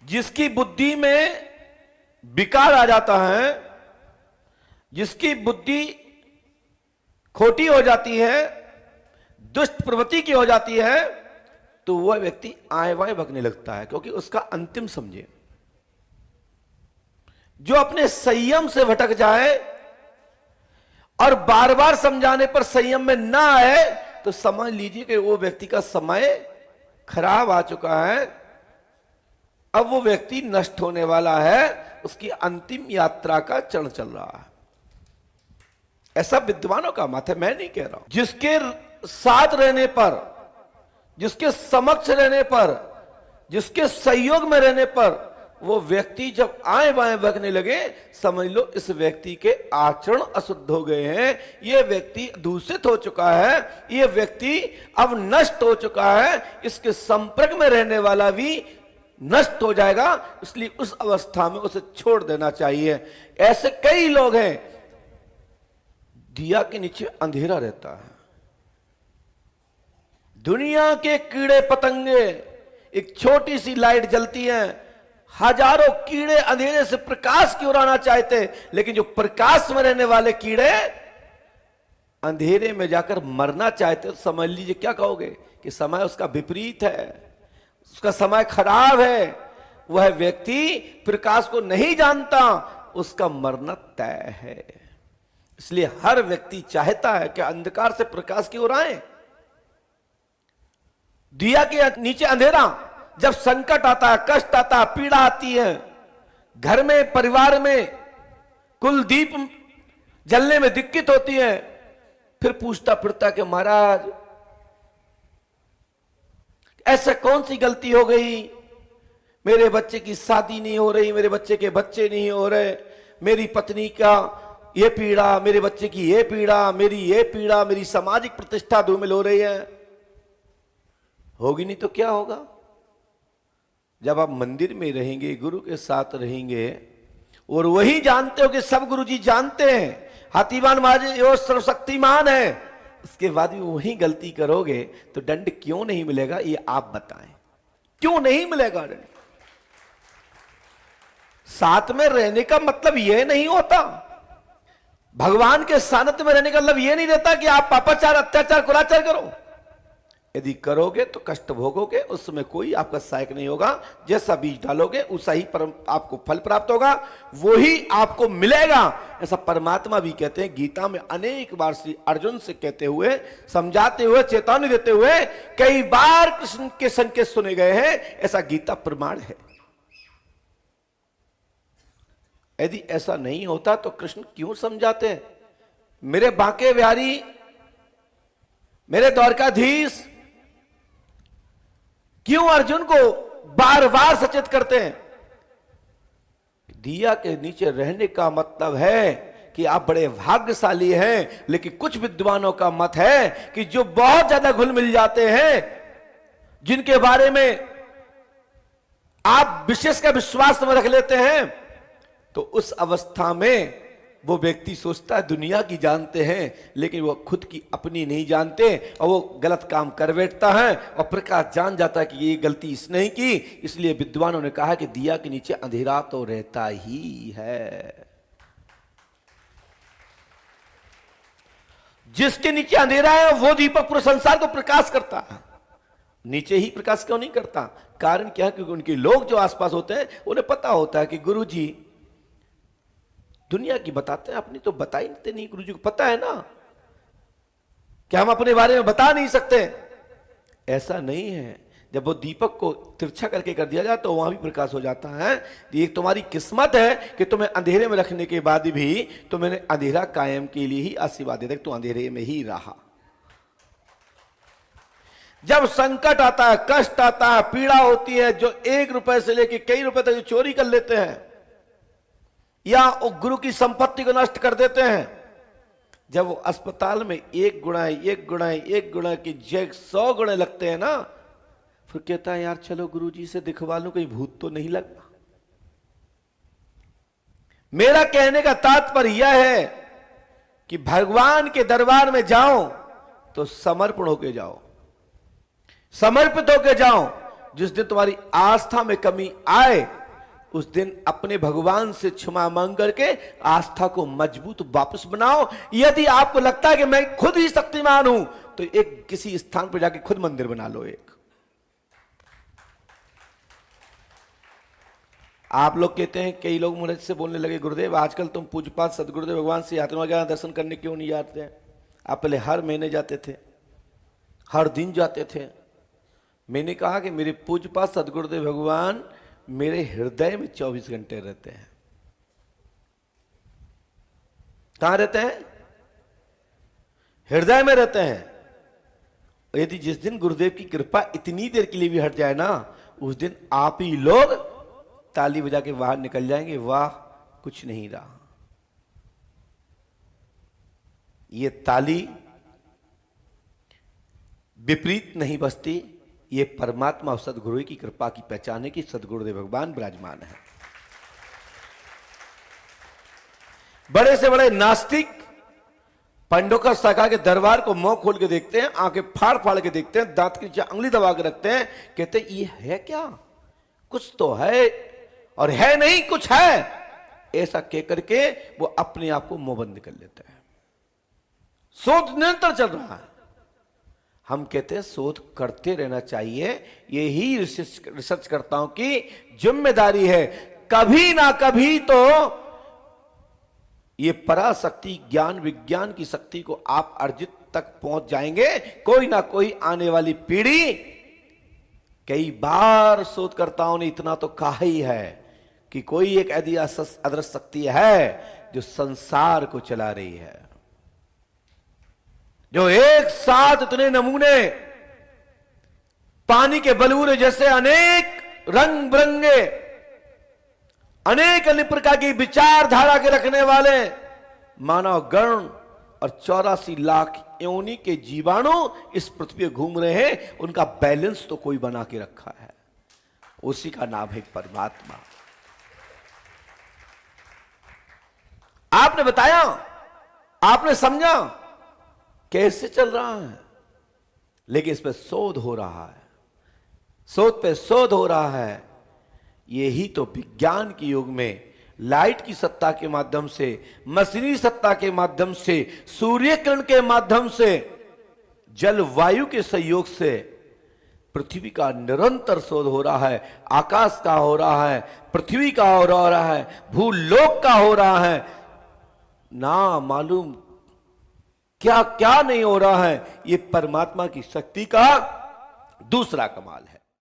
जिसकी बुद्धि में विकार आ जाता है, जिसकी बुद्धि खोटी हो जाती है, दुष्ट प्रवृत्ति की हो जाती है, तो वह व्यक्ति आए बाएं भगने लगता है, क्योंकि उसका अंतिम समझे। जो अपने संयम से भटक जाए और बार बार समझाने पर संयम में ना आए, तो समझ लीजिए कि वो व्यक्ति का समय खराब आ चुका है। अब वो व्यक्ति नष्ट होने वाला है, उसकी अंतिम यात्रा का चरण चल रहा है। ऐसा विद्वानों का मत है, मैं नहीं कह रहा हूं। जिसके साथ रहने पर, जिसके समक्ष रहने पर, जिसके सहयोग में रहने पर वो व्यक्ति जब आए बाएं भगने लगे, समझ लो इस व्यक्ति के आचरण अशुद्ध हो गए हैं, ये व्यक्ति दूषित हो चुका है, ये व्यक्ति अब नष्ट हो चुका है, इसके संपर्क में रहने वाला भी नष्ट हो जाएगा। इसलिए उस अवस्था में उसे छोड़ देना चाहिए। ऐसे कई लोग हैं, दिया के नीचे अंधेरा रहता है, दुनिया के कीड़े पतंगे, एक छोटी सी लाइट जलती है, हजारों कीड़े अंधेरे से प्रकाश की ओर आना चाहते हैं, लेकिन जो प्रकाश में रहने वाले कीड़े अंधेरे में जाकर मरना चाहते हैं, तो समझ लीजिए क्या कहोगे कि समय उसका विपरीत है, उसका समय खराब है। वह व्यक्ति प्रकाश को नहीं जानता, उसका मरना तय है। इसलिए हर व्यक्ति चाहता है कि अंधकार से प्रकाश की ओर आए। दिया के नीचे अंधेरा, जब संकट आता है, कष्ट आता है, पीड़ा आती है, घर में परिवार में कुल दीप जलने में दिक्कत होती है, फिर पूछता फिरता कि महाराज ऐसा कौन सी गलती हो गई, मेरे बच्चे की शादी नहीं हो रही, मेरे बच्चे के बच्चे नहीं हो रहे, मेरी पत्नी का ये पीड़ा, मेरे बच्चे की ये पीड़ा, मेरी ये पीड़ा, मेरी सामाजिक प्रतिष्ठा धूमिल हो रही है। होगी नहीं तो क्या होगा? जब आप मंदिर में रहेंगे, गुरु के साथ रहेंगे, और वही जानते हो कि सब गुरु जी जानते हैं, हाथीवान महाराज वो सर्वशक्तिमान है, उसके बाद भी वही गलती करोगे तो दंड क्यों नहीं मिलेगा? ये आप बताएं, क्यों नहीं मिलेगा दंड? साथ में रहने का मतलब यह नहीं होता, भगवान के सानिध्य में रहने का मतलब यह नहीं रहता कि आप पापाचार, अत्याचार, कुलाचार करो। यदि करोगे तो कष्ट भोगोगे, उसमें कोई आपका सहायक नहीं होगा। जैसा बीज डालोगे उसा ही आपको फल प्राप्त होगा, वही आपको मिलेगा। ऐसा परमात्मा भी कहते हैं गीता में, अनेक बार श्री अर्जुन से कहते हुए, समझाते हुए, चेतावनी देते हुए कई बार कृष्ण के संकेत सुने गए हैं। ऐसा गीता प्रमाण है। यदि ऐसा नहीं होता तो कृष्ण क्यों समझाते हैं? मेरे बांके बिहारी, मेरे द्वारकाधीश क्यों अर्जुन को बार बार सचेत करते हैं? दिया के नीचे रहने का मतलब है कि आप बड़े भाग्यशाली हैं। लेकिन कुछ विद्वानों का मत है कि जो बहुत ज्यादा घुल मिल जाते हैं, जिनके बारे में आप विशेष का विश्वास में रख लेते हैं, तो उस अवस्था में वो व्यक्ति सोचता है दुनिया की जानते हैं, लेकिन वो खुद की अपनी नहीं जानते, और वो गलत काम कर बैठता है। और प्रकाश जान जाता है कि ये गलती इसने ही की। इसलिए विद्वानों ने कहा कि दिया के नीचे अंधेरा तो रहता ही है। जिसके नीचे अंधेरा है वो दीपक पूरे संसार को प्रकाश करता है। नीचे ही प्रकाश क्यों नहीं करता? कारण क्या है? क्योंकि उनके लोग जो आसपास होते हैं उन्हें पता होता है कि गुरु जी दुनिया की बताते हैं, अपनी तो बता ही नहीं। गुरु जी को पता है ना कि हम अपने बारे में बता नहीं सकते। ऐसा नहीं है। जब वो दीपक को तिरछा करके कर दिया जाए तो वहां भी प्रकाश हो जाता है। ये तुम्हारी किस्मत है कि तुम्हें अंधेरे में रखने के बाद भी तुम्हें अंधेरा कायम के लिए ही आशीर्वाद दे, तू अंधेरे में ही रहा। जब संकट आता है, कष्ट आता है, पीड़ा होती है, जो 1 रुपए से लेकर कई रुपए तक चोरी कर लेते हैं या गुरु की संपत्ति को नष्ट कर देते हैं, जब वो अस्पताल में 1 गुणा 1 गुणा 1 गुणा की जगह 100 गुणे लगते हैं ना, फिर कहता है यार चलो गुरु जी से दिखवा लूं, कहीं भूत तो नहीं लगता। मेरा कहने का तात्पर्य यह है कि भगवान के दरबार में जाओ तो समर्पण होके जाओ, समर्पित होके जाओ। जिस दिन तुम्हारी आस्था में कमी आए, उस दिन अपने भगवान से क्षमा मांग करके आस्था को मजबूत वापस बनाओ। यदि आपको लगता है कि मैं खुद ही शक्तिमान हूं, तो एक किसी स्थान पर जाके खुद मंदिर बना लो। एक आप लोग कहते हैं, कई लोग मुझसे बोलने लगे, गुरुदेव आजकल तुम पूज्यपाद सदगुरुदेव भगवान से यात्रा वगैरह दर्शन करने क्यों नहीं जाते हैं? आप पहले हर महीने जाते थे, हर दिन जाते थे। मैंने कहा कि मेरे पूज्यपाद सदगुरुदेव भगवान मेरे हृदय में 24 घंटे रहते हैं। कहां रहते हैं? हृदय में रहते हैं। यदि जिस दिन गुरुदेव की कृपा इतनी देर के लिए भी हट जाए ना, उस दिन आप ही लोग ताली बजा के बाहर निकल जाएंगे, वाह कुछ नहीं रहा। ये ताली विपरीत नहीं बजती, ये परमात्मा और सदगुरु की कृपा की पहचान है कि सदगुरुदेव भगवान विराजमान है। बड़े से बड़े नास्तिक पंडोकर शाखा के दरबार को मुंह खोल के देखते हैं, आंखें फाड़ फाड़ के देखते हैं, दांत के नीचे उंगली दबा के रखते हैं, कहते हैं ये है क्या? कुछ तो है, और है नहीं कुछ है। ऐसा कह करके वो अपने आप को मुंह बंद कर लेते हैं। शोध निरंतर चल रहा है। हम कहते हैं शोध करते रहना चाहिए, यही रिसर्चकर्ताओं की जिम्मेदारी है। कभी ना कभी तो ये पराशक्ति ज्ञान विज्ञान की शक्ति को आप अर्जित तक पहुंच जाएंगे। कोई ना कोई आने वाली पीढ़ी, कई बार शोधकर्ताओं ने इतना तो कहा ही है कि कोई एक ऐसी अदृश्य शक्ति है जो संसार को चला रही है, जो एक साथ इतने नमूने पानी के बलूरे जैसे अनेक रंग बिरंगे, अनेक अन्य प्रकार की विचारधारा के रखने वाले मानव गण और 84 लाख योनि के जीवाणु इस पृथ्वी पर घूम रहे हैं। उनका बैलेंस तो कोई बना के रखा है, उसी का नाम है परमात्मा। आपने बताया, आपने समझा कैसे चल रहा है, लेकिन इस पर शोध हो रहा है, शोध पे शोध हो रहा है। यही तो विज्ञान के युग में लाइट की सत्ता के माध्यम से, मशीनी सत्ता के माध्यम से, सूर्य किरण के माध्यम से, जलवायु के सहयोग से पृथ्वी का निरंतर शोध हो रहा है। आकाश का हो रहा है, पृथ्वी का हो रहा है, भूलोक का हो रहा है, ना मालूम क्या क्या नहीं हो रहा है। ये परमात्मा की शक्ति का दूसरा कमाल है।